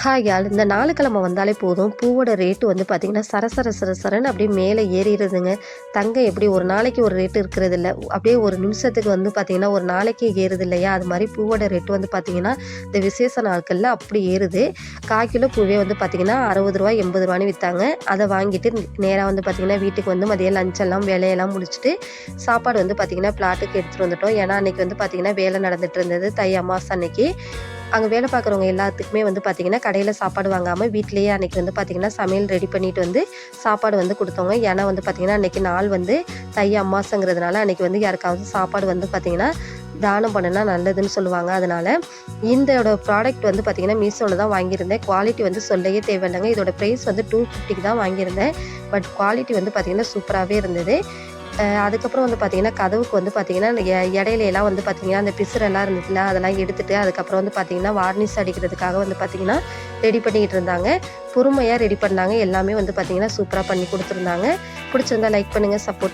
Hi யாழ், இந்த நாளுக்கிழமை வந்தாலே போதும் பூவோட ரேட்டு வந்து பார்த்திங்கன்னா சரசரன்னு அப்படியே மேலே ஏறிடுதுங்க. தங்கம் எப்படி ஒரு நாளைக்கு ஒரு ரேட்டு இருக்கிறது இல்லை, அப்படியே ஒரு நிமிஷத்துக்கு வந்து பார்த்திங்கன்னா ஒரு நாளைக்கு ஏறுது இல்லையா, அது மாதிரி பூவோட ரேட்டு வந்து பார்த்திங்கன்னா இந்த விசேஷ நாட்களில் அப்படி ஏறுது. 1/4 கிலோ பூவே வந்து பார்த்திங்கன்னா 60 ரூபா 80 ரூபான்னு விற்றாங்க. அதை வாங்கிட்டு நேராக வந்து பார்த்திங்கன்னா வீட்டுக்கு வந்து மதியம் லஞ்செல்லாம் வேலையெல்லாம் முடிச்சுட்டு சாப்பாடு வந்து பார்த்திங்கன்னா பிளாட்டுக்கு எடுத்துகிட்டு வந்துட்டோம். ஏன்னா அன்றைக்கி வந்து பார்த்திங்கன்னா வேலை நடந்துகிட்டு இருந்தது, தை அமாவாசை அன்னைக்கு. அங்கே வேலை பார்க்குறவங்க எல்லாத்துக்குமே வந்து பார்த்திங்கன்னா கடையில் சாப்பாடு வாங்காமல் வீட்டிலேயே அன்றைக்கி வந்து பார்த்திங்கன்னா சமையல் ரெடி பண்ணிவிட்டு வந்து சாப்பாடு வந்து கொடுத்தோங்க. ஏன்னா வந்து பார்த்திங்கன்னா அன்றைக்கி நாள் வந்து தை அமாவாசைங்கிறதுனால அன்றைக்கி வந்து யாருக்காவது சாப்பாடு வந்து பார்த்திங்கன்னா தானம் பண்ணுனா நல்லதுன்னு சொல்லுவாங்க. அதனால் இதோட ப்ராடக்ட் வந்து பார்த்திங்கன்னா மீஷோவில் தான் வாங்கியிருந்தேன். குவாலிட்டி வந்து சொல்லவே தேவையில்லைங்க. இதோட ப்ரைஸ் வந்து 250க்கு தான் வாங்கியிருந்தேன். பட் குவாலிட்டி வந்து பார்த்திங்கன்னா சூப்பராகவே இருந்தது. அதுக்கப்புறம் வந்து பார்த்திங்கன்னா கதவுக்கு வந்து பார்த்திங்கன்னா இடையிலலாம் வந்து பார்த்திங்கன்னா அந்த பிசுரெல்லாம் இருந்துச்சுல, அதெல்லாம் எடுத்துகிட்டு அதுக்கப்புறம் வந்து பார்த்திங்கன்னா வார்னிஷ் அடிக்கிறதுக்காக வந்து பார்த்திங்கன்னா ரெடி பண்ணிக்கிட்டு இருந்தாங்க. பொறுமையாக ரெடி பண்ணாங்க. எல்லாமே வந்து பார்த்திங்கன்னா சூப்பராக பண்ணி கொடுத்துருந்தாங்க. பிடிச்சிருந்தா லைக் பண்ணுங்கள், சப்போர்ட்